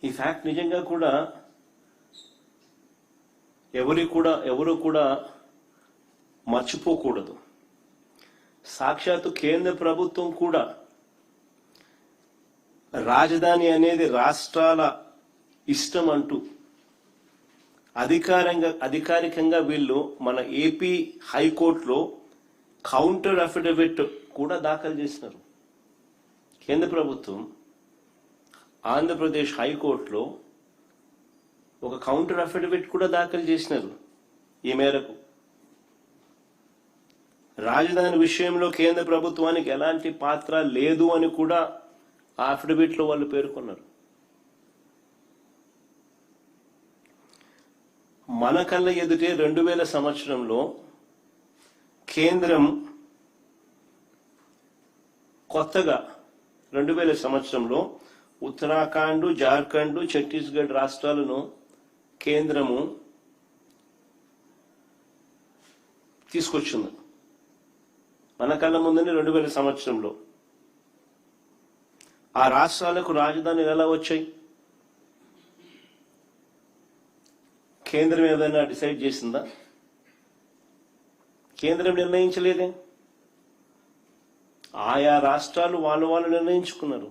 ఈ ఫ్యాక్ట్ నిజంగా కూడా ఎవరు కూడా మర్చిపోకూడదు. సాక్షాత్తు కేంద్ర ప్రభుత్వం కూడా రాజధాని అనేది రాష్ట్రాల ఇష్టం అంటూ అధికారికంగా వీళ్ళు మన ఏపీ హైకోర్టులో కౌంటర్ అఫిడవిట్ కూడా దాఖలు చేసినారు. కేంద్ర ప్రభుత్వం ఆంధ్రప్రదేశ్ హైకోర్టులో ఒక కౌంటర్ అఫిడవిట్ కూడా దాఖలు చేసినారు. ఈ మేరకు రాజధాని విషయంలో కేంద్ర ప్రభుత్వానికి ఎలాంటి పాత్ర లేదు అని కూడా ఆ అఫిడవిట్ లో వాళ్ళు పేర్కొన్నారు. మన కళ్ళ ఎదుటే 2000 సంవత్సరంలో కేంద్రం కొత్తగా 2000 సంవత్సరంలో ఉత్తరాఖండ్, జార్ఖండ్, ఛత్తీస్గఢ్ రాష్ట్రాలను కేంద్రము తీసుకొచ్చింది. మన కళ్ళ ముందునే 2000 సంవత్సరంలో ఆ రాష్ట్రాలకు రాజధానులు ఎలా వచ్చాయి? కేంద్రం ఏదైనా డిసైడ్ చేసిందా? కేంద్రం నిర్ణయించలేదే. ఆయా రాష్ట్రాలు వాళ్ళు నిర్ణయించుకున్నారు.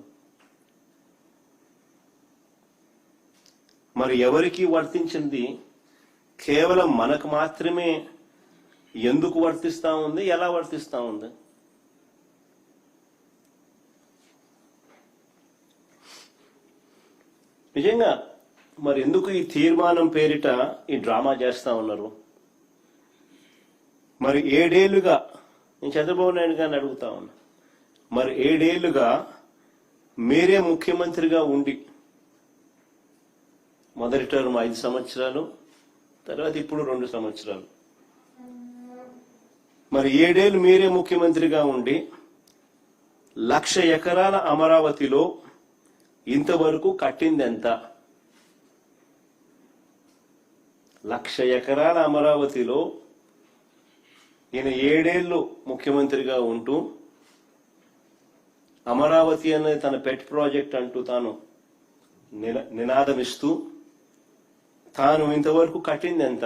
మరి ఎవరికి వర్తించింది కేవలం మనకు మాత్రమే ఎందుకు వర్తిస్తా ఉంది, ఎలా వర్తిస్తా ఉంది? నిజంగా మరి ఎందుకు ఈ తీర్మానం పేరిట ఈ డ్రామా చేస్తా ఉన్నారు? మరి 7 ఏళ్లుగా నేను చంద్రబాబు నాయుడు గారిని అడుగుతా ఉన్నా, మరి 7 ఏళ్లుగా మీరే ముఖ్యమంత్రిగా ఉండి మొదటి టర్మ్ 5 సంవత్సరాలు, తర్వాత ఇప్పుడు 2 సంవత్సరాలు, మరి 7 ఏళ్ళు మీరే ముఖ్యమంత్రిగా ఉండి 1,00,000 ఎకరాల అమరావతిలో ఇంతవరకు కట్టింది ఎంత? 1,00,000 ఎకరాల అమరావతిలో ఈయన 7 ఏళ్ళు ముఖ్యమంత్రిగా ఉంటూ అమరావతి అనేది తన పెట్ ప్రాజెక్ట్ అంటూ తాను నినాదమిస్తూ తాను ఇంతవరకు కట్టింది ఎంత?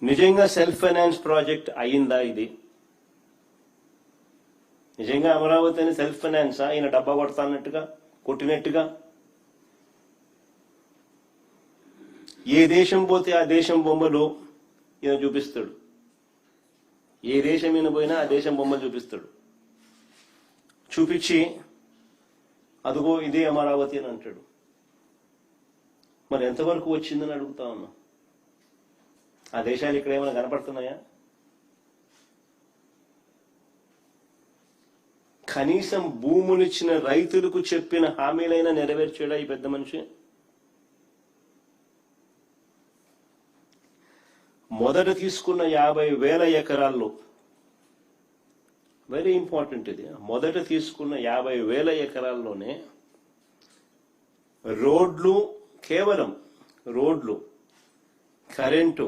నిజంగా సెల్ఫ్ ఫైనాన్స్ ప్రాజెక్ట్ అయిందా ఇది? నిజంగా అమరావతి అని సెల్ఫ్ ఫైనాన్సా? ఈయన డబ్బా కొట్టినట్టుగా ఏ దేశం పోతే ఆ దేశం బొమ్మలు ఈయన చూపిస్తాడు. ఏ దేశం ఈయన పోయినా ఆ దేశం బొమ్మలు చూపిస్తాడు. చూపించి అదిగో ఇదే అమరావతి అని అంటాడు. మరి ఎంతవరకు వచ్చిందని అడుగుతా ఉన్నా. ఆ దేశాలు ఇక్కడ ఏమైనా కనపడుతున్నాయా? కనీసం భూములు ఇచ్చిన రైతులకు చెప్పిన హామీలైనా నెరవేర్చాడా ఈ పెద్ద మనిషి? మొదట తీసుకున్న 50,000 ఎకరాల్లో, వెరీ ఇంపార్టెంట్ ఇది, మొదట తీసుకున్న 50,000 ఎకరాల్లోనే రోడ్లు, కేవలం రోడ్లు, కరెంటు,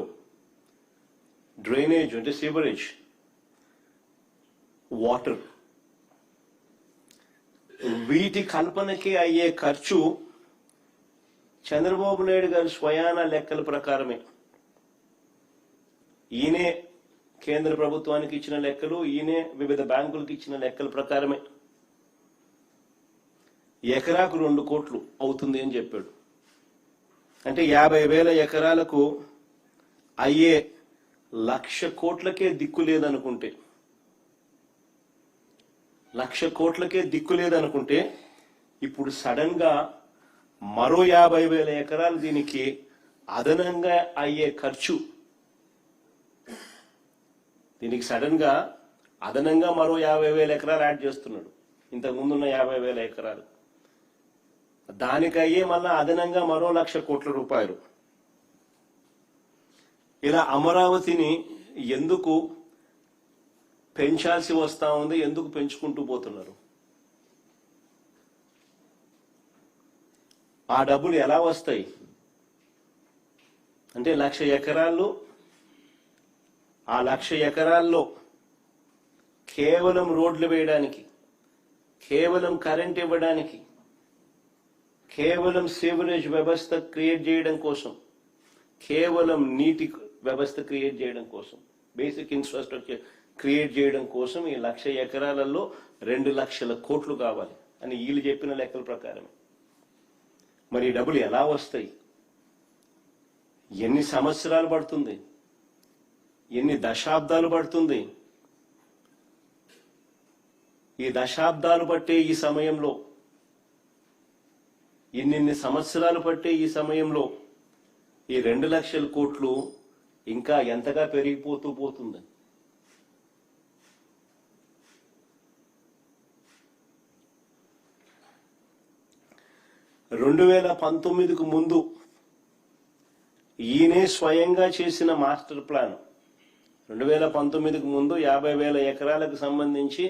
డ్రైనేజ్ అంటే సీవరేజ్, వాటర్, వీటి కల్పనకి అయ్యే ఖర్చు చంద్రబాబు నాయుడు గారి స్వయాన లెక్కల ప్రకారమే, ఈయనే కేంద్ర ప్రభుత్వానికి ఇచ్చిన లెక్కలు, ఈయనే వివిధ బ్యాంకులకు ఇచ్చిన లెక్కల ప్రకారమే ఎకరాకు 2 కోట్లు అవుతుంది అని చెప్పాడు. అంటే 50,000 ఎకరాలకు అయ్యే 1,00,000 కోట్లకే దిక్కు లేదనుకుంటే, 1,00,000 కోట్లకే దిక్కు లేదనుకుంటే ఇప్పుడు సడన్ గా మరో 50,000 ఎకరాలు దీనికి అదనంగా అయ్యే ఖర్చు, దీనికి సడన్ గా అదనంగా మరో 50,000 ఎకరాలు యాడ్ చేస్తున్నాడు. ఇంతకు ముందున్న 50,000 ఎకరాలు దానికి అయ్యే మళ్ళా అదనంగా మరో 1,00,000 కోట్ల రూపాయలు. ఇలా అమరావతిని ఎందుకు పెంచాల్సి వస్తా ఉంది, ఎందుకు పెంచుకుంటూ పోతున్నారు? ఆ డబ్బులు ఎలా వస్తాయి అంటే 1,00,000 ఎకరాల్లో, ఆ 1,00,000 ఎకరాల్లో కేవలం రోడ్లు వేయడానికి, కేవలం కరెంట్ ఇవ్వడానికి, కేవలం సేవరేజ్ వ్యవస్థ క్రియేట్ చేయడం కోసం, కేవలం నీటి వ్యవస్థ క్రియేట్ చేయడం కోసం, బేసిక్ ఇన్ఫ్రాస్ట్రక్చర్ క్రియేట్ చేయడం కోసం ఈ 1,00,000 ఎకరాలలో 2 లక్షల కోట్లు కావాలి అని వీళ్ళు చెప్పిన లెక్కల ప్రకారమే. మరి ఈ డబ్బులు ఎలా వస్తాయి? ఎన్ని సంవత్సరాలు పడుతుంది? ఎన్ని దశాబ్దాలు పడుతుంది? ఈ దశాబ్దాలు పట్టే ఈ సమయంలో, ఇన్ని సంవత్సరాలు పట్టే ఈ సమయంలో ఈ 2 లక్షల కోట్లు ఇంకా ఎంతగా పెరిగిపోతూ పోతుంది. రెండు 2019కు ముందు ఈయనే స్వయంగా చేసిన మాస్టర్ ప్లాన్. 2019కు ముందు 50,000 ఎకరాలకు సంబంధించి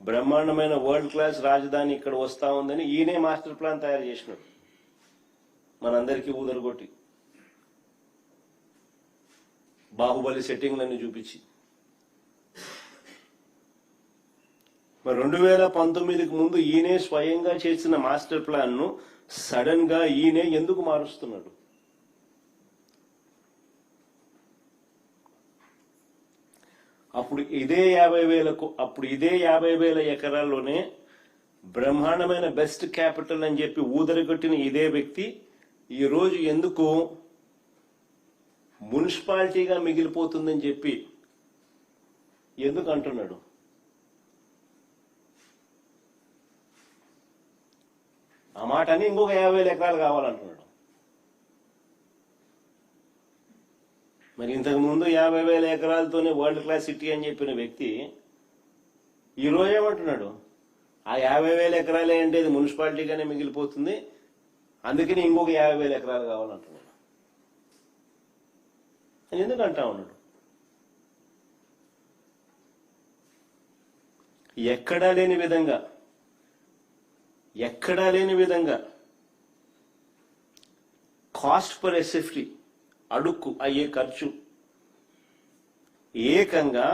బ్రహ్మాండమైన వరల్డ్ క్లాస్ రాజధాని ఇక్కడ వస్తా ఉందని ఈయనే మాస్టర్ ప్లాన్ తయారు చేసినాడు, మనందరికీ ఊదరగొట్టి, బాహుబలి సెట్టింగ్లన్నీ చూపించి. మరి 2019కు ముందు ఈయనే స్వయంగా చేసిన మాస్టర్ ప్లాన్ ను సడన్ గా ఈయనే ఎందుకు మారుస్తున్నాడు? అప్పుడు ఇదే 50,000 ఎకరాల్లోనే బ్రహ్మాండమైన బెస్ట్ క్యాపిటల్ అని చెప్పి ఊదరగొట్టిన ఇదే వ్యక్తి ఈ రోజు ఎందుకు మున్సిపాలిటీగా మిగిలిపోతుందని చెప్పి ఎందుకు అంటున్నాడు? ఆ మాట అని ఇంకొక 50,000 ఎకరాలు కావాలంటున్నాడు. మరి ఇంతకు ముందు 50,000 ఎకరాలతోనే వరల్డ్ క్లాస్ సిటీ అని చెప్పిన వ్యక్తి ఈ రోజు ఏమంటున్నాడు? ఆ 50,000 ఎకరాలే అంటే ఇది మున్సిపాలిటీగానే మిగిలిపోతుంది, అందుకని ఇంకొక 50,000 ఎకరాలు కావాలంటున్నాడు. అని ఎందుకు అంటా ఉన్నాడు? ఎక్కడా లేని విధంగా కాస్ట్ పర్ ఎస్ఎఫ్టీ, అడుక్కు అయ్యే ఖర్చు ఏకంగా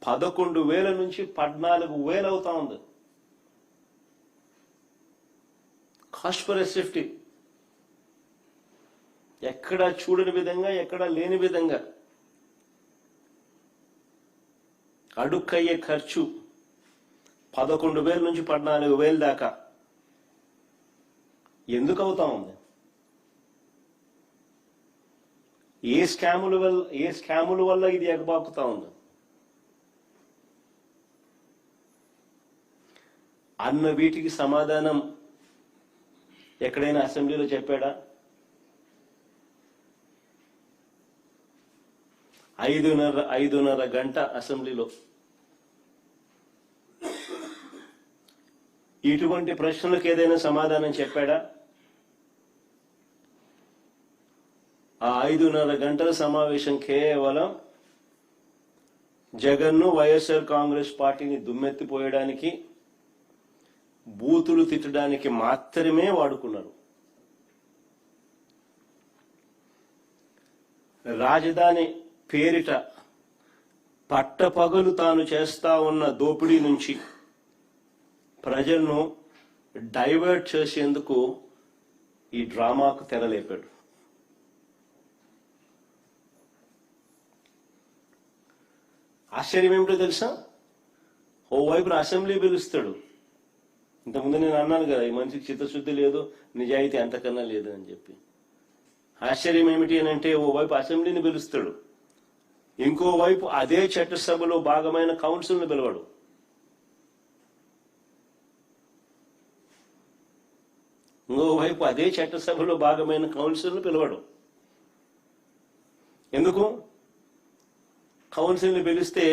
11,000 నుంచి 14,000 అవుతా ఉంది. కాస్ట్ పర్ ఎస్ఎఫ్టీ ఎక్కడా చూడని విధంగా, ఎక్కడా లేని విధంగా అడుక్కయ్యే ఖర్చు 11,000 నుంచి 14,000 దాకా ఎందుకు అవుతా ఉంది? ఏ స్కాముల వల్ల ఇది ఎగబాకుతా ఉంది అన్న వీటికి సమాధానం ఎక్కడైనా అసెంబ్లీలో చెప్పాడా? 5:30 గంట అసెంబ్లీలో ఇటువంటి ప్రశ్నలకు ఏదైనా సమాధానం చెప్పాడా? ఆ 5:30 గంటల సమావేశం కేవలం జగన్ను, వైఎస్ఆర్ కాంగ్రెస్ పార్టీని దుమ్మెత్తిపోయడానికి, బూతులు తిట్టడానికి మాత్రమే వాడుకున్నారు. రాజధాని పేరిట పట్టపగలు తాను చేస్తా ఉన్న దోపిడీ నుంచి ప్రజలను డైవర్ట్ చేసేందుకు ఈ డ్రామాకు తెరలేపాడు. ఆశ్చర్యం ఏమిటో తెలుసా? ఓవైపున అసెంబ్లీ పిలుస్తాడు. ఇంతకుముందు నేను అన్నాను కదా, ఈ మనిషికి చిత్తశుద్ధి లేదు, నిజాయితీ అంతకన్నా లేదు అని చెప్పి. ఆశ్చర్యం ఏమిటి అని అంటే, ఓవైపు అసెంబ్లీని పిలుస్తాడు, ఇంకోవైపు అదే చట్టసభలో భాగమైన కౌన్సిల్ని పిలవడు. ఇంకోవైపు అదే చట్టసభలో భాగమైన కౌన్సిల్ని పిలవడు. ఎందుకు? కౌన్సిల్ని పిలిస్తే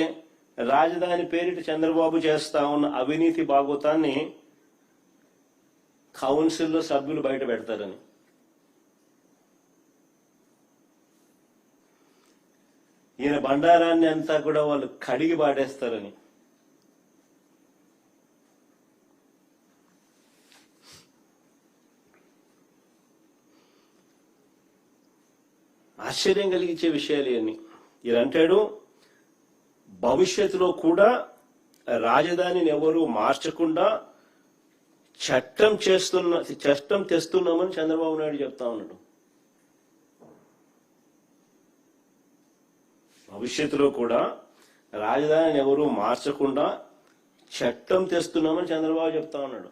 రాజధాని పేరిట చంద్రబాబు చేస్తా ఉన్న అవినీతి బాగోతాన్ని కౌన్సిల్లో సభ్యులు బయట పెడతారని. ఈయన బండారాన్ని అంతా కూడా వాళ్ళు కడిగి పాడేస్తారని. ఆశ్చర్యం కలిగించే విషయాలు ఇవన్నీ. ఈయన అంటాడు, భవిష్యత్తులో కూడా రాజధానిని ఎవరు మార్చకుండా చట్టం తెస్తున్నామని చంద్రబాబు నాయుడు చెప్తా ఉన్నాడు. భవిష్యత్తులో కూడా రాజధానిని ఎవరు మార్చకుండా చట్టం తెస్తున్నామని చంద్రబాబు చెప్తా ఉన్నాడు.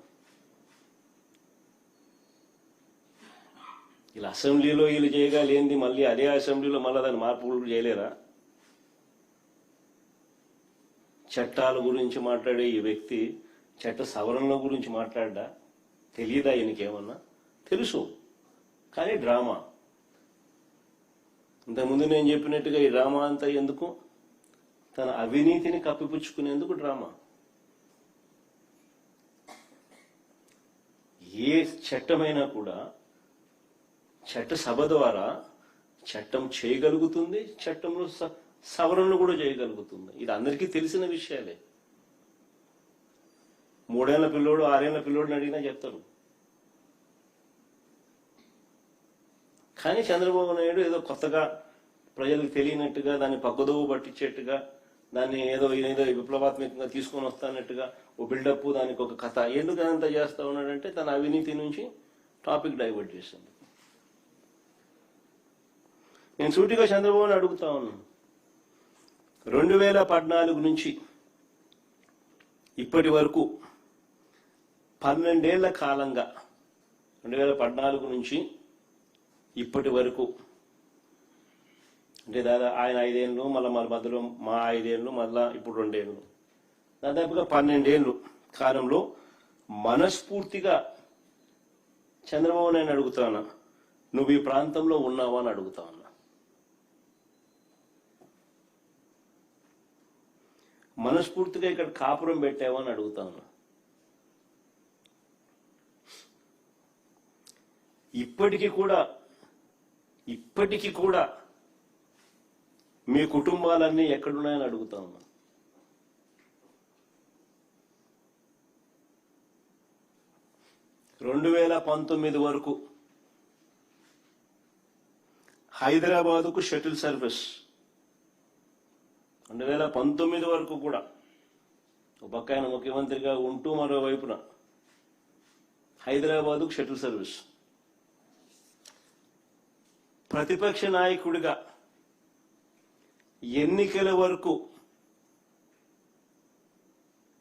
ఇలా అసెంబ్లీలో వీళ్ళు చేయగలేంది మళ్ళీ అదే అసెంబ్లీలో మళ్ళీ దాన్ని మార్పులు చేయలేరా? చట్టాల గురించి మాట్లాడే ఈ వ్యక్తి చట్ట సవరణల గురించి మాట్లాడ్డా? తెలియదా ఈయనకేమన్నా? తెలుసు, కానీ డ్రామా. ఇంతకుముందు నేను చెప్పినట్టుగా ఈ డ్రామా అంతా ఎందుకు? తన అవినీతిని కప్పిపుచ్చుకునేందుకు డ్రామా. ఏ చట్టమైనా కూడా చట్టసభ ద్వారా చట్టం చేయగలుగుతుంది, చట్టంలో సవరణలు కూడా చేయగలుగుతుంది. ఇది అందరికీ తెలిసిన విషయాలే. 3 ఏళ్ల పిల్లోడు 6 ఏళ్ల పిల్లోడిని అడిగినా చెప్తారు. కానీ చంద్రబాబు నాయుడు ఏదో కొత్తగా ప్రజలకు తెలియనట్టుగా, దాన్ని పక్కదోవ పట్టించేట్టుగా, దాన్ని ఏదో విప్లవాత్మకంగా తీసుకొని వస్తానట్టుగా ఓ బిల్డప్, దానికి ఒక కథ, ఎందుకు అదంతా చేస్తా ఉన్నాడంటే తన అవినీతి నుంచి టాపిక్ డైవర్ట్ చేసింది. నేను సూటిగా చంద్రబాబుని అడుగుతా ఉన్నాను, 2014 నుంచి ఇప్పటి వరకు 12 ఏళ్ల కాలంగా, 2014 నుంచి ఇప్పటి వరకు అంటే దాదాపు ఆయన 5 ఏళ్ళు, మళ్ళీ మధ్యలో మా 5 ఏళ్ళు, మళ్ళా ఇప్పుడు 2 ఏళ్ళు, దాదాపుగా 12 ఏళ్ళు కాలంలో మనస్ఫూర్తిగా చంద్రబాబు నాయుడు అడుగుతాను, నువ్వు ఈ ప్రాంతంలో ఉన్నావా అని అడుగుతా ఉన్నా. మనస్ఫూర్తిగా ఇక్కడ కాపురం పెట్టావా అని అడుగుతా ఉన్నా. ఇప్పటికీ కూడా మీ కుటుంబాలన్నీ ఎక్కడున్నాయని అడుగుతా ఉన్నా. రెండు 2019 వరకు హైదరాబాదుకు షటిల్ సర్వీస్, 2019 వరకు కూడా ఒక పక్క ఆయన ముఖ్యమంత్రిగా ఉంటూ మరోవైపున హైదరాబాదుకు షటిల్ సర్వీస్. ప్రతిపక్ష నాయకుడిగా ఎన్నికల వరకు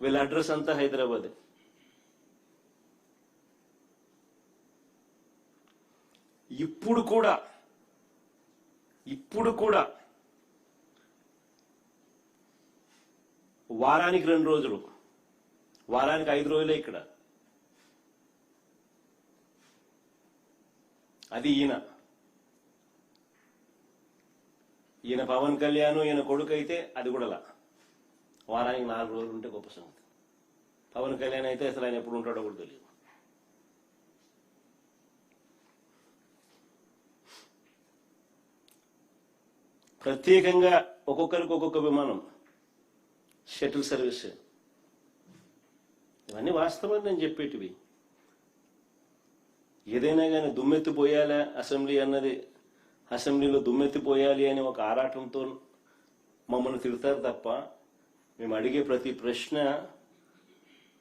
వీళ్ళ అడ్రస్ అంతా హైదరాబాదే. ఇప్పుడు కూడా వారానికి 2 రోజులు, వారానికి 5 రోజులే ఇక్కడ. అది ఈయన పవన్ కళ్యాణ్, ఈయన కొడుకు అయితే అది కూడా వారానికి 4 రోజులు ఉంటే గొప్ప సంగతి. పవన్ కళ్యాణ్ అయితే అసలు ఆయన ఎప్పుడు ఉంటాడో కూడా తెలియదు. ప్రత్యేకంగా ఒక్కొక్కరికి ఒక్కొక్క విమానం, షటిల్ సర్వీస్, ఇవన్నీ వాస్తవాలు నేను చెప్పేటివి. ఏదైనా కానీ దుమ్మెత్తిపోయాలా అసెంబ్లీ అన్నది, అసెంబ్లీలో దుమ్మెత్తిపోయాలి అని ఒక ఆరాటంతో మమ్మల్ని తిడతారు తప్ప, మేము అడిగే ప్రతి ప్రశ్న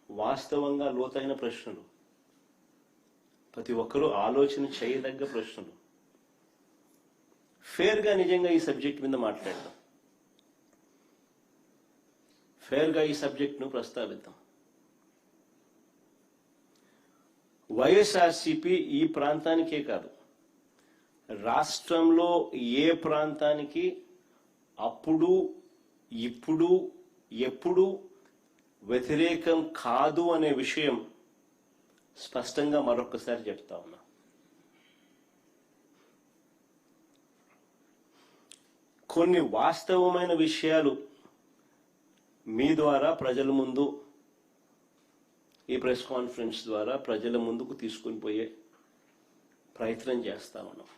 వాస్తవంగా లోతైన ప్రశ్నలు, ప్రతి ఒక్కరూ ఆలోచన చేయదగ్గ ప్రశ్నలు. ఫేర్గా నిజంగా ఈ సబ్జెక్ట్ మీద మాట్లాడదాం, ఫేర్గా ఈ సబ్జెక్ట్ను ప్రస్తావిద్దాం. వైఎస్ఆర్సీపీ ఈ ప్రాంతానికే కాదు, రాష్ట్రంలో ఏ ప్రాంతానికి అప్పుడు, ఇప్పుడు, ఎప్పుడు వ్యతిరేకం కాదు అనే విషయం స్పష్టంగా మరొకసారి చెప్తా ఉన్నా. కొన్ని వాస్తవమైన విషయాలు మీ ద్వారా ప్రజల ముందు, ఈ ప్రెస్ కాన్ఫరెన్స్ ద్వారా ప్రజల ముందుకు తీసుకుని పోయే ప్రయత్నం చేస్తా ఉన్నాం.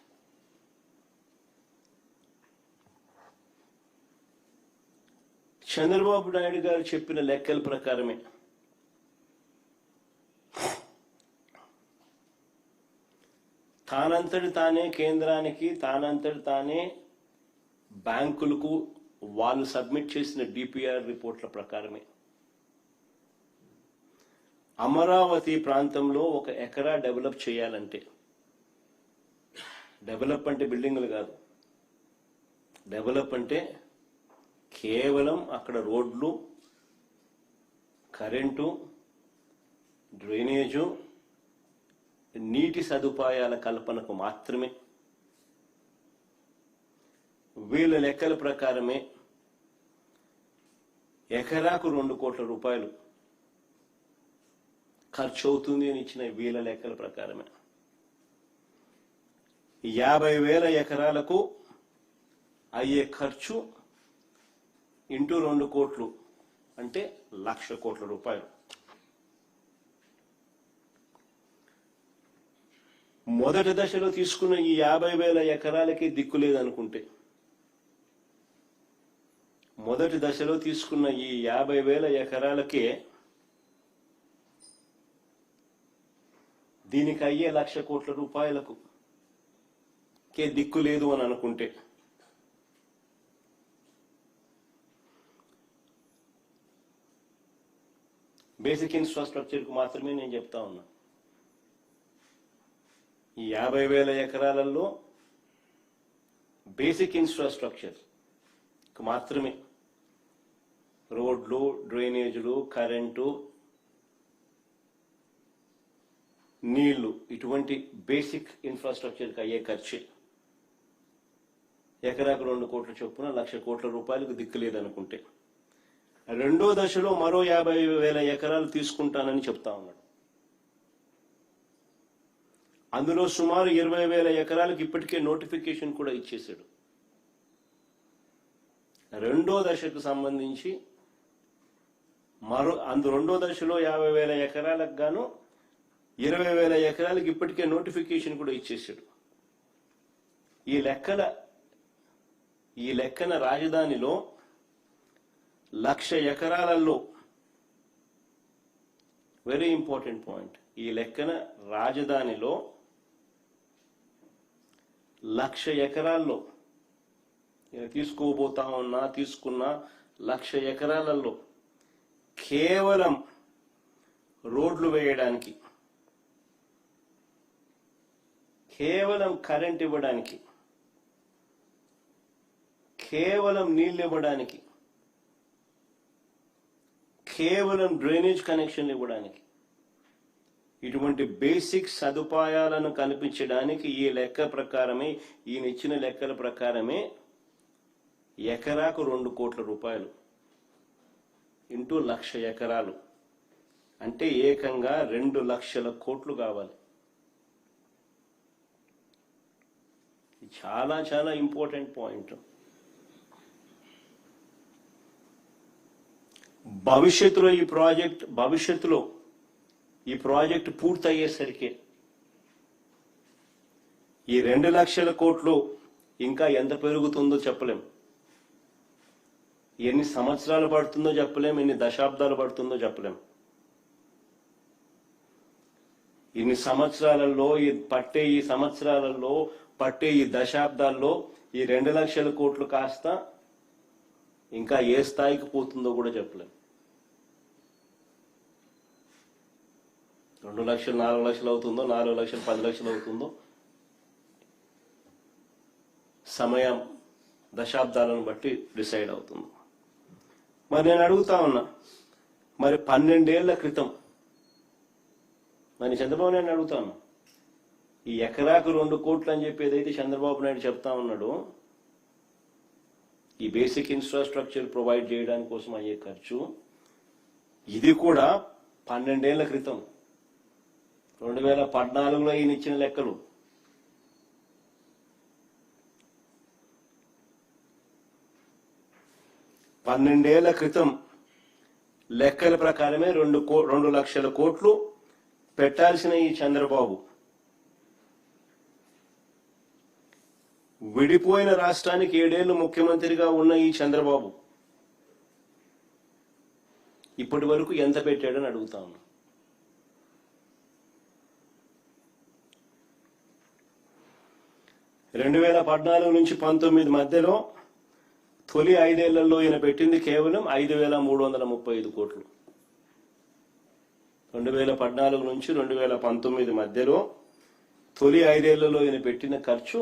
చంద్రబాబు నాయుడు గారు చెప్పిన లెక్కల ప్రకారమే తానంతటి తానే కేంద్రానికి, తానంతటి తానే బ్యాంకులకు వాళ్ళు సబ్మిట్ చేసిన డిపిఆర్ రిపోర్ట్ల ప్రకారమే అమరావతి ప్రాంతంలో 1 ఎకరా డెవలప్ చేయాలంటే, డెవలప్ అంటే బిల్డింగులు కాదు, డెవలప్ అంటే కేవలం అక్కడ రోడ్లు, కరెంటు, డ్రైనేజు, నీటి సదుపాయాల కల్పనకు మాత్రమే. వీళ్ళ లెక్కల ప్రకారమే ఎకరాకు 2 కోట్ల రూపాయలు ఖర్చు అవుతుంది అని ఇచ్చిన వీళ్ళ లెక్కల ప్రకారమే 50,000 ఎకరాలకు అయ్యే ఖర్చు ఇంటూ 2 కోట్లు అంటే 1,00,000 కోట్ల రూపాయలు. మొదటి దశలో తీసుకున్న ఈ 50,000 ఎకరాలకి దిక్కు లేదనుకుంటే, మొదటి దశలో తీసుకున్న ఈ 50,000 ఎకరాలకే దీనికి అయ్యే 1,00,000 కోట్ల రూపాయలకు దిక్కు లేదు అని అనుకుంటే, బేసిక్ ఇన్ఫ్రాస్ట్రక్చర్కు మాత్రమే నేను చెప్తా ఉన్నా. ఈ 50,000 ఎకరాలలో బేసిక్ ఇన్ఫ్రాస్ట్రక్చర్ మాత్రమే, రోడ్లు, డ్రైనేజీలు, కరెంటు, నీళ్లు, ఇటువంటి బేసిక్ ఇన్ఫ్రాస్ట్రక్చర్కి అయ్యే ఖర్చే ఎకరాకు 2 కోట్ల చొప్పున 1,00,000 కోట్ల రూపాయలకు దిక్కు లేదనుకుంటే, రెండో దశలో మరో 50,000 ఎకరాలు తీసుకుంటానని చెప్తా ఉన్నాడు. అందులో సుమారు 20,000 ఎకరాలకు ఇప్పటికే నోటిఫికేషన్ కూడా ఇచ్చేశాడు. రెండో దశకు సంబంధించి రెండో దశలో 50,000 ఎకరాలకు గాను 20,000 ఎకరాలకు ఇప్పటికే నోటిఫికేషన్ కూడా ఇచ్చేశాడు. ఈ లెక్కన రాజధానిలో 1,00,000 ఎకరాలలో, వెరీ ఇంపార్టెంట్ పాయింట్, ఈ లెక్కన రాజధానిలో 1,00,000 ఎకరాల్లో తీసుకున్న 1,00,000 ఎకరాలలో కేవలం రోడ్లు వేయడానికి, కేవలం కరెంట్ ఇవ్వడానికి, కేవలం నీళ్ళు ఇవ్వడానికి, కేవలం డ్రైనేజ్ కనెక్షన్లు ఇవ్వడానికి, ఇటువంటి బేసిక్ సదుపాయాలను కల్పించడానికి ఈ లెక్క ప్రకారమే, ఈయన ఇచ్చిన లెక్కల ప్రకారమే ఎకరాకు 2 కోట్ల రూపాయలు ఇంటూ 1,00,000 ఎకరాలు అంటే ఏకంగా 2,00,000 కోట్లు కావాలి. చాలా చాలా ఇంపార్టెంట్ పాయింట్. భవిష్యత్తులో ఈ ప్రాజెక్ట్ పూర్తయ్యేసరికి ఈ 2,00,000 కోట్లు ఇంకా ఎంత పెరుగుతుందో చెప్పలేం, ఎన్ని సంవత్సరాలు పడుతుందో చెప్పలేం, ఎన్ని దశాబ్దాలు పడుతుందో చెప్పలేం. ఈ సంవత్సరాలలో పట్టే ఈ దశాబ్దాల్లో ఈ 2,00,000 కోట్లు కాస్త ఇంకా ఏ స్థాయికి పోతుందో కూడా చెప్పలేం. 2 లక్షలు 4 లక్షలు అవుతుందో, 4 లక్షలు 10 లక్షలు అవుతుందో, సమయం దశాబ్దాలను బట్టి డిసైడ్ అవుతుంది. మరి నేను అడుగుతా ఉన్నా, మరి 12 ఏళ్ల క్రితం మరి చంద్రబాబు నాయుడు అడుగుతా ఉన్నా, ఈ ఎకరాకు 2 కోట్లు అని చెప్పి ఏదైతే చంద్రబాబు నాయుడు చెప్తా ఉన్నాడో, ఈ బేసిక్ ఇన్ఫ్రాస్ట్రక్చర్ ప్రొవైడ్ చేయడానికి కోసం అయ్యే ఖర్చు, ఇది కూడా 12 ఏళ్ల క్రితం 2014లో ఈయన ఇచ్చిన లెక్కలు. పన్నెండేళ్ల క్రితం లెక్కల ప్రకారమే 2 లక్షల కోట్లు పెట్టాల్సిన ఈ చంద్రబాబు విడిపోయిన రాష్ట్రానికి 7 ఏళ్లు ముఖ్యమంత్రిగా ఉన్న ఈ చంద్రబాబు ఇప్పటి వరకు ఎంత పెట్టాడని అడుగుతా ఉన్నా. రెండు 2014 నుంచి 19 మధ్యలో తొలి 5 ఏళ్లలో ఈయన పెట్టింది కేవలం 5,335 కోట్లు. 2014 నుంచి 2019 మధ్యలో తొలి 5 ఏళ్లలో ఈయన పెట్టిన ఖర్చు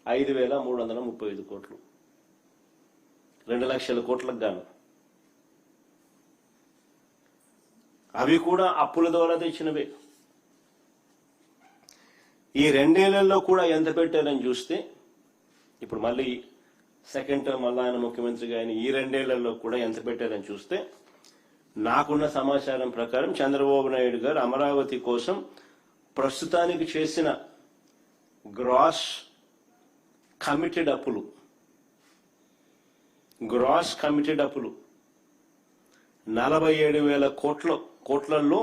5,335 కోట్లు, 2 లక్షల కోట్లకు గాను. అవి కూడా అప్పుల ద్వారా తెచ్చినవే. ఈ 2 ఏళ్లలో కూడా ఎంత పెట్టారని చూస్తే, ఇప్పుడు మళ్ళీ సెకండ్ టర్మ్ మళ్ళీ ఆయన ముఖ్యమంత్రిగా ఆయన ఈ 2 ఏళ్లలో కూడా ఎంత పెట్టారని చూస్తే, నాకున్న సమాచారం ప్రకారం చంద్రబాబు నాయుడు గారు అమరావతి కోసం ప్రస్తుతానికి చేసిన గ్రాస్ కమిటెడ్ అప్పులు 47,000 కోట్లలో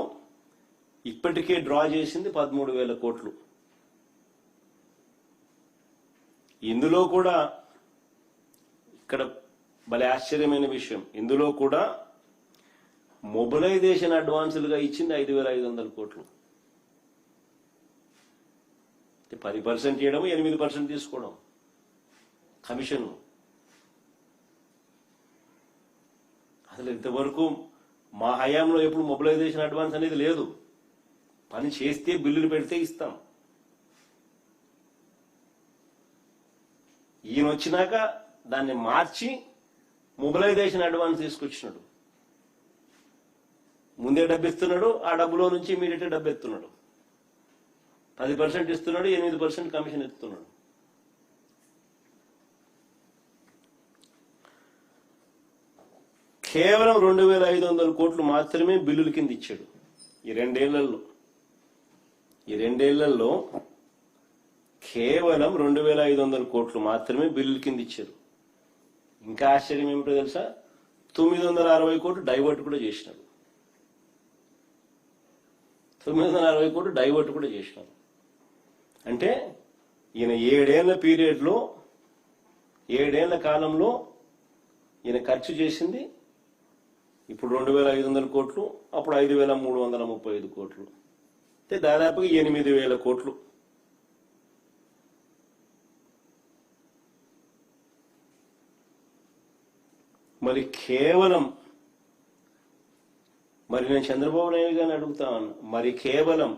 ఇప్పటికే డ్రా చేసింది 13,000 కోట్లు. ఇందులో కూడా ఇక్కడ భలే ఆశ్చర్యమైన విషయం, ఇందులో కూడా మొబిలైజేషన్ అడ్వాన్సులుగా ఇచ్చింది 5,500 కోట్లు. 10% చేయడం, 8% తీసుకోవడం కమిషన్. అసలు ఇంతవరకు మా హయాంలో ఎప్పుడు మొబిలైజేషన్ అడ్వాన్స్ అనేది లేదు. పని చేస్తే బిల్లులు పెడితే ఇస్తాం. ఈయన వచ్చినాక దాన్ని మార్చి మొబిలైజేషన్ అడ్వాన్స్ తీసుకొచ్చినాడు. ముందే డబ్బు ఇస్తున్నాడు, ఆ డబ్బులో నుంచి ఇమీడియట్ డబ్బు ఎత్తున్నాడు. 10% ఇస్తున్నాడు, 8% కమిషన్ ఎత్తున్నాడు. కేవలం 2,500 కోట్లు మాత్రమే బిల్లుల కింద ఇచ్చాడు ఈ 2 ఏళ్లలో. ఈ 2 ఏళ్లలో కేవలం 2,500 కోట్లు మాత్రమే బిల్లుల కింద ఇచ్చారు. ఇంకా ఆశ్చర్యం ఏమిటో తెలుసా, 960 కోట్లు డైవర్ట్ కూడా చేసినారు. 960 కోట్లు డైవర్ట్ కూడా చేసినారు. అంటే ఈయన 7 పీరియడ్లో 7 కాలంలో ఈయన ఖర్చు చేసింది ఇప్పుడు 2,500 కోట్లు, అప్పుడు 5,335 కోట్లు, అంటే దాదాపుగా 8,000 కోట్లు. మరి కేవలం నేను చంద్రబాబు నాయుడు గారిని అడుగుతా ఉన్నా, మరి కేవలం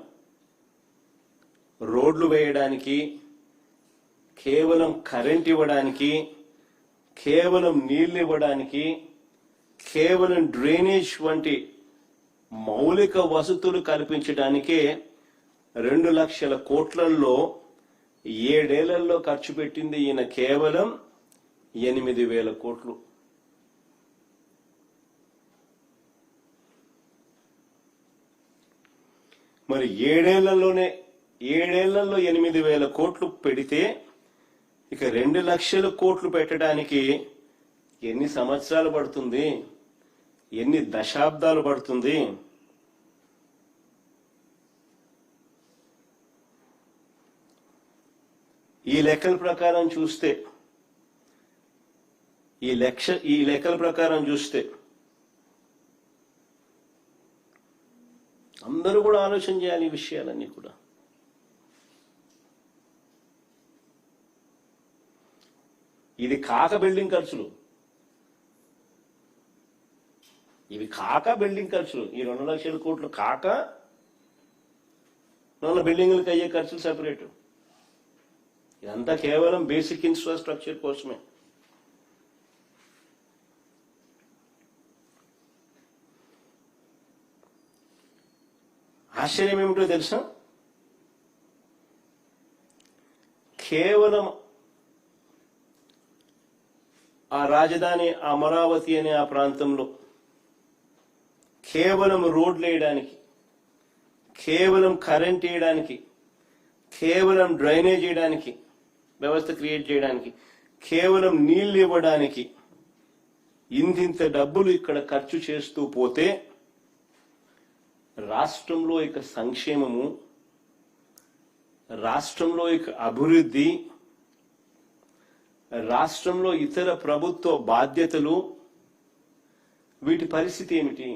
రోడ్లు వేయడానికి, కేవలం కరెంట్ ఇవ్వడానికి, కేవలం నీళ్లు ఇవ్వడానికి, కేవలం డ్రైనేజ్ వంటి మౌలిక వసతులు కల్పించడానికే 2 లక్షల కోట్లలో 7 ఏళ్లలో ఖర్చు పెట్టింది ఈయన కేవలం 8,000 కోట్లు. మరి 7 ఏళ్లలో 8,000 కోట్లు పెడితే ఇక 2 లక్షల కోట్లు పెట్టడానికి ఎన్ని సంవత్సరాలు పడుతుంది, ఎన్ని దశాబ్దాలు పడుతుంది? ఈ లెక్కల ప్రకారం చూస్తే అందరూ కూడా ఆలోచన చేయాలి ఈ విషయాలన్నీ కూడా. ఇది కాక బిల్డింగ్ ఖర్చులు, ఇవి కాక బిల్డింగ్ ఖర్చులు. ఈ 2 లక్షల కోట్లు కాక బిల్డింగ్లకు అయ్యే ఖర్చులు సెపరేట్. ఇదంతా కేవలం బేసిక్ ఇన్ఫ్రాస్ట్రక్చర్ కోసమే. ఆశ్చర్యం ఏమిటో తెలుసా, కేవలం ఆ రాజధాని అమరావతి అనే ఆ ప్రాంతంలో కేవలం రోడ్లు వేయడానికి, కేవలం కరెంట్ వేయడానికి, కేవలం డ్రైనేజ్ వేయడానికి, వ్యవస్థ క్రియేట్ చేయడానికి, కేవలం నీళ్లు ఇవ్వడానికి ఇంతింత డబ్బులు ఇక్కడ ఖర్చు చేస్తూ పోతే రాష్ట్రంలో ఇక సంక్షేమము, రాష్ట్రంలో ఇక అభివృద్ధి, రాష్ట్రంలో ఇతర ప్రభుత్వ బాధ్యతలు, వీటి పరిస్థితి ఏమిటి?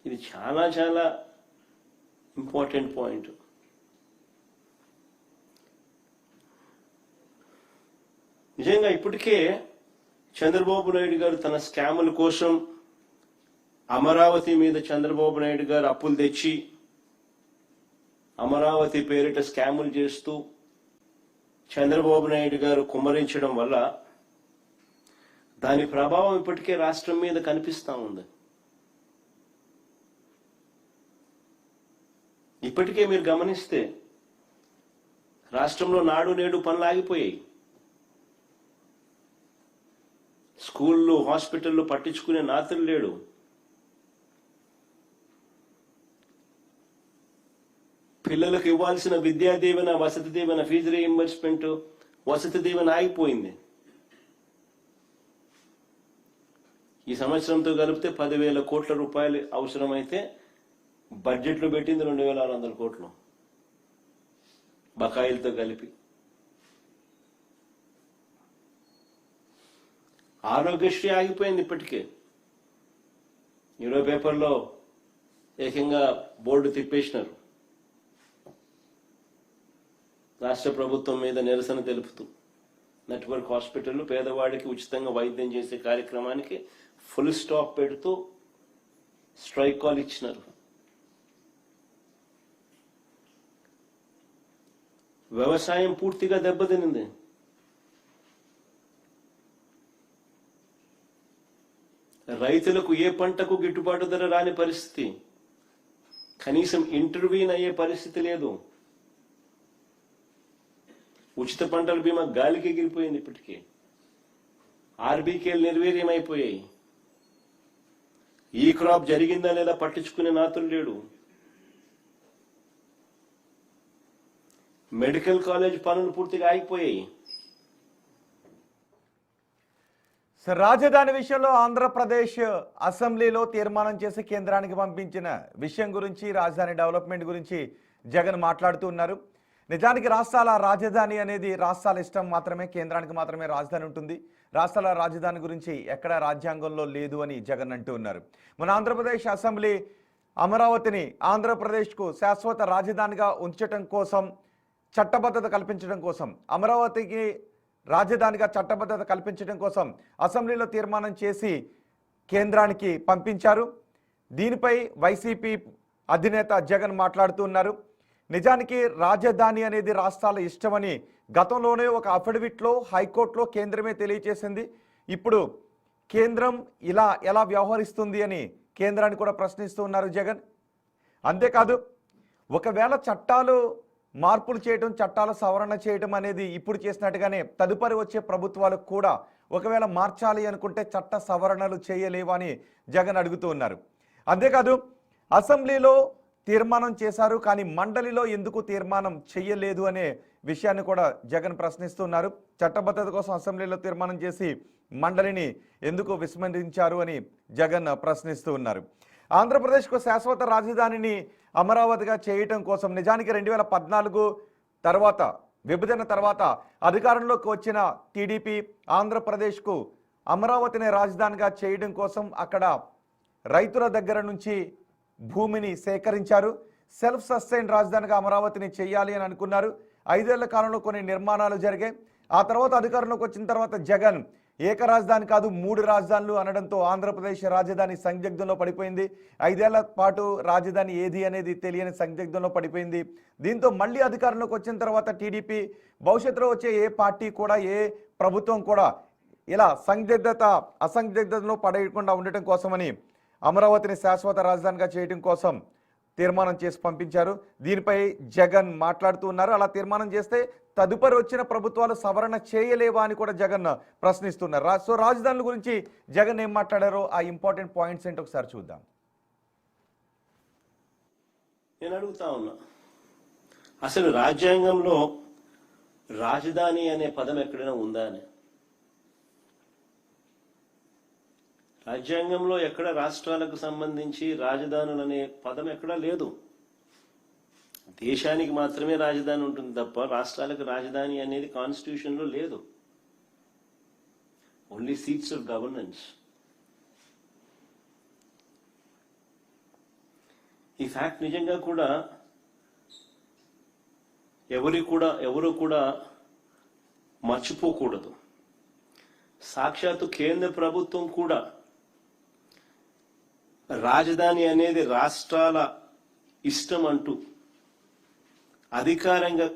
ఇది చాలా చాలా ఇంపార్టెంట్ పాయింట్. నిజంగా ఇప్పటికే చంద్రబాబు నాయుడు గారు తన స్కాముల కోసం అమరావతి మీద చంద్రబాబు నాయుడు గారు అప్పులు తెచ్చి అమరావతి పేరిట స్కాములు చేస్తూ చంద్రబాబు నాయుడు గారు కుమ్మరించడం వల్ల దాని ప్రభావం ఇప్పటికే రాష్ట్రం మీద కనిపిస్తా ఉంది. ఇప్పటికే మీరు గమనిస్తే రాష్ట్రంలో నాడు నేడు పనులు ఆగిపోయాయి. స్కూళ్ళు, హాస్పిటల్లో పట్టించుకునే నాతులు లేడు. పిల్లలకు ఇవ్వాల్సిన విద్యా దీవెన, వసతి దీవెన, ఫీజు రీయింబర్స్మెంట్, వసతి దీవెన ఆగిపోయింది. ఈ సంవత్సరంతో కలిపితే 10,000 కోట్ల రూపాయలు అవసరమైతే బడ్జెట్లో పెట్టింది 2,600 కోట్లు బకాయిలతో కలిపి. ఆరోగ్యశ్రీ ఆగిపోయింది ఇప్పటికే. ఈరోజు పేపర్లో ఏకంగా బోర్డు తిప్పేసినారు రాష్ట్ర ప్రభుత్వం మీద నిరసన తెలుపుతూ. నెట్వర్క్ హాస్పిటల్ పేదవాడికి ఉచితంగా వైద్యం చేసే కార్యక్రమానికి ఫుల్ స్టాప్ పెడుతూ స్ట్రైక్ కాల్ ఇచ్చినారు. వ్యవసాయం పూర్తిగా దెబ్బతినింది. రైతులకు ఏ పంటకు గిట్టుబాటు ధర రాని పరిస్థితి, కనీసం ఇంటర్వ్యూన్ అయ్యే పరిస్థితి లేదు. ఉచిత పంటల బీమా గాలికి ఎగిరిపోయింది. ఇప్పటికే ఆర్బీకేలు నిర్వీర్యమైపోయాయి. ఈ క్రాప్ జరిగిందా లేదా పట్టించుకునే నాతులు లేడు. మెడికల్ కాలేజ్ పనులు పూర్తిగా ఆగిపోయాయి. రాజధాని విషయంలో ఆంధ్రప్రదేశ్ అసెంబ్లీలో తీర్మానం చేసి కేంద్రానికి పంపించిన విషయం గురించి, రాజధాని డెవలప్మెంట్ గురించి జగన్ మాట్లాడుతూ ఉన్నారు. నిజానికి రాష్ట్రాల రాజధాని అనేది రాష్ట్రాల ఇష్టం మాత్రమే, కేంద్రానికి మాత్రమే రాజధాని ఉంటుంది. రాష్ట్రాల రాజధాని గురించి ఎక్కడ రాజ్యాంగంలో లేదు అని జగన్ అంటూ ఉన్నారు. మన ఆంధ్రప్రదేశ్ అసెంబ్లీ అమరావతిని ఆంధ్రప్రదేశ్కు శాశ్వత రాజధానిగా ఉంచడం కోసం, చట్టబద్ధత కల్పించడం కోసం, అమరావతికి రాజధానిగా చట్టబద్ధత కల్పించడం కోసం అసెంబ్లీలో తీర్మానం చేసి కేంద్రానికి పంపించారు. దీనిపై వైసీపీ అధినేత జగన్ మాట్లాడుతూ ఉన్నారు. నిజానికి రాజధాని అనేది రాష్ట్రాల ఇష్టమని గతంలోనే ఒక అఫిడవిట్లో హైకోర్టులో కేంద్రమే తెలియజేసింది. ఇప్పుడు కేంద్రం ఇలా ఎలా వ్యవహరిస్తుంది అని కేంద్రాన్ని కూడా ప్రశ్నిస్తూ ఉన్నారు జగన్. అంతేకాదు, ఒకవేళ చట్టాలు మార్పులు చేయడం, చట్టాల సవరణ చేయడం అనేది ఇప్పుడు చేసినట్టుగానే తదుపరి వచ్చే ప్రభుత్వాలకు కూడా ఒకవేళ మార్చాలి అనుకుంటే చట్ట సవరణలు చేయలేవా అని జగన్ అడుగుతూ ఉన్నారు. అంతేకాదు, అసెంబ్లీలో తీర్మానం చేశారు కానీ మండలిలో ఎందుకు తీర్మానం చేయలేదు అనే విషయాన్ని కూడా జగన్ ప్రశ్నిస్తున్నారు. చట్టబద్ధత కోసం అసెంబ్లీలో తీర్మానం చేసి మండలిని ఎందుకు విస్మరించారు అని జగన్ ప్రశ్నిస్తూ ఉన్నారు. ఆంధ్రప్రదేశ్కు శాశ్వత రాజధానిని అమరావతిగా చేయటం కోసం నిజానికి 2014 తర్వాత, విభజన తర్వాత అధికారంలోకి వచ్చిన టీడీపీ ఆంధ్రప్రదేశ్కు అమరావతిని రాజధానిగా చేయడం కోసం అక్కడ రైతుల దగ్గర నుంచి భూమిని సేకరించారు. సెల్ఫ్ సస్టైన్ రాజధానిగా అమరావతిని చేయాలి అని అనుకున్నారు. 5 ఏళ్ల కాలంలో కొన్ని నిర్మాణాలు జరిగాయి. ఆ తర్వాత అధికారంలోకి వచ్చిన తర్వాత జగన్ ఏక రాజధాని కాదు 3 రాజధానులు అనడంతో ఆంధ్రప్రదేశ్ రాజధాని సందిగ్ధంలో పడిపోయింది. 5 ఏళ్ల పాటు రాజధాని ఏది అనేది తెలియని సందిగ్ధంలో పడిపోయింది. దీంతో మళ్ళీ అధికారంలోకి వచ్చిన తర్వాత టీడీపీ భవిష్యత్తులో వచ్చే ఏ పార్టీ కూడా, ఏ ప్రభుత్వం కూడా ఇలా అసందిగ్ధతలో పడేయకుండా ఉండటం కోసమని అమరావతిని శాశ్వత రాజధానిగా చేయడం కోసం తీర్మానం చేసి పంపించారు. దీనిపై జగన్ మాట్లాడుతూ ఉన్నారు. అలా తీర్మానం చేస్తే తదుపరి వచ్చిన ప్రభుత్వాలు సవరణ చేయలేవా అని కూడా జగన్ ప్రశ్నిస్తున్నారు. సో రాజధానుల గురించి జగన్ ఏం మాట్లాడారో ఆ ఇంపార్టెంట్ పాయింట్స్ ఏంటో ఒకసారి చూద్దాం. నేను అడుగుతా ఉన్నా, అసలు రాజ్యాంగంలో రాజధాని అనే పదం ఎక్కడైనా ఉందా అని? రాజ్యాంగంలో ఎక్కడ రాష్ట్రాలకు సంబంధించి రాజధానులు అనే పదం ఎక్కడా లేదు. దేశానికి మాత్రమే రాజధాని ఉంటుంది తప్ప రాష్ట్రాలకు రాజధాని అనేది కాన్స్టిట్యూషన్లో లేదు. Only seats of governance. ఈ ఫ్యాక్ట్ నిజంగా కూడా ఎవరు కూడా మర్చిపోకూడదు. సాక్షాత్తు కేంద్ర ప్రభుత్వం కూడా రాజధాని అనేది రాష్ట్రాల ఇష్టం అంటూ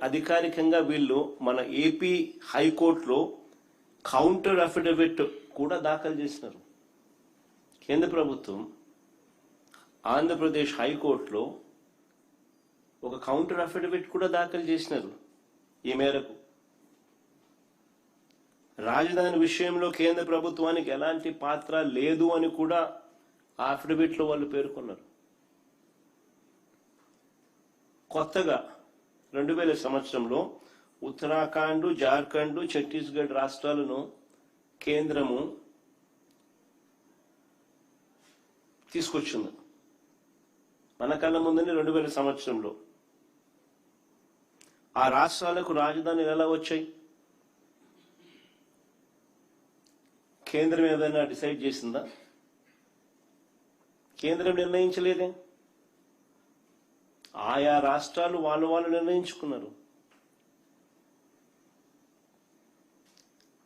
అధికారికంగా వీళ్ళు మన ఏపీ హైకోర్టులో కౌంటర్ అఫిడవిట్ కూడా దాఖలు చేసినారు. కేంద్ర ప్రభుత్వం ఆంధ్రప్రదేశ్ హైకోర్టులో ఒక కౌంటర్ అఫిడవిట్ కూడా దాఖలు చేసినారు. ఈ మేరకు రాజధాని విషయంలో కేంద్ర ప్రభుత్వానికి ఎలాంటి పాత్ర లేదు అని కూడా ఆ అఫిడవిట్లో వాళ్ళు పేర్కొన్నారు. కొత్తగా 2000 సంవత్సరంలో ఉత్తరాఖండ్, జార్ఖండ్, ఛత్తీస్గఢ్ రాష్ట్రాలను కేంద్రము తీసుకొచ్చింది. మన కళ్ళ ముందునే 2000 సంవత్సరంలో ఆ రాష్ట్రాలకు రాజధానులు ఎలా వచ్చాయి? కేంద్రం ఏదైనా డిసైడ్ చేసిందా? కేంద్రం నిర్ణయించలేదే. ఆయా రాష్ట్రాలు వాళ్ళు నిర్ణయించుకున్నారు.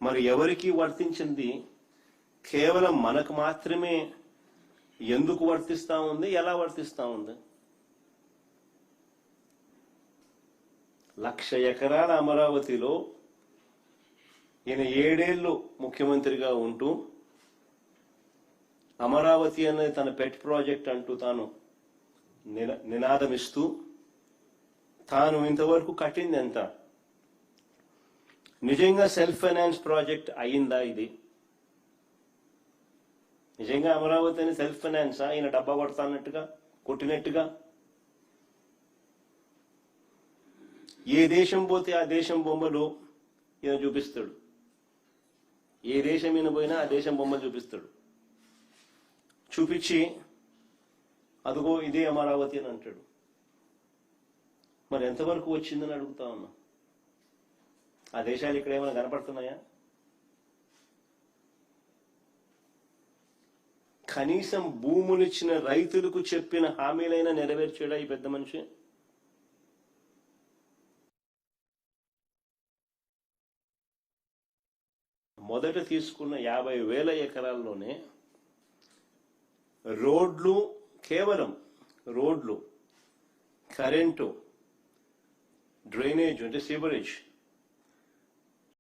మరి ఎవరికి వర్తించింది కేవలం మనకు మాత్రమే ఎందుకు వర్తిస్తా ఉంది, ఎలా వర్తిస్తా ఉంది? 1,00,000 ఎకరాల అమరావతిలో ఈయన 7 ఏళ్ళు ముఖ్యమంత్రిగా ఉంటూ అమరావతి అనేది తన పెట్ ప్రాజెక్ట్ అంటూ తాను నినాదమిస్తూ తాను ఇంతవరకు కట్టింది ఎంత? నిజంగా సెల్ఫ్ ఫైనాన్స్ ప్రాజెక్ట్ అయిందా ఇది? నిజంగా అమరావతి అని సెల్ఫ్ ఫైనాన్సా? ఈయన డబ్బా కొట్టినట్టుగా ఏ దేశం పోతే ఆ దేశం బొమ్మలు ఈయన చూపిస్తాడు. ఏ దేశం ఈయన పోయినా ఆ దేశం బొమ్మలు చూపిస్తాడు. చూపించి అదిగో ఇదే అమరావతి అని అంటాడు. మరి ఎంతవరకు వచ్చిందని అడుగుతా ఉన్నా. ఆ దేశాలు ఇక్కడ ఏమైనా కనపడుతున్నాయా? కనీసం భూములిచ్చిన రైతులకు చెప్పిన హామీలైనా నెరవేర్చాడా ఈ పెద్ద మనిషి? మొదట తీసుకున్న 50,000 ఎకరాల్లోనే రోడ్లు, కేవలం రోడ్లు, కరెంటు, డ్రైనేజ్ అంటే సివరేజ్,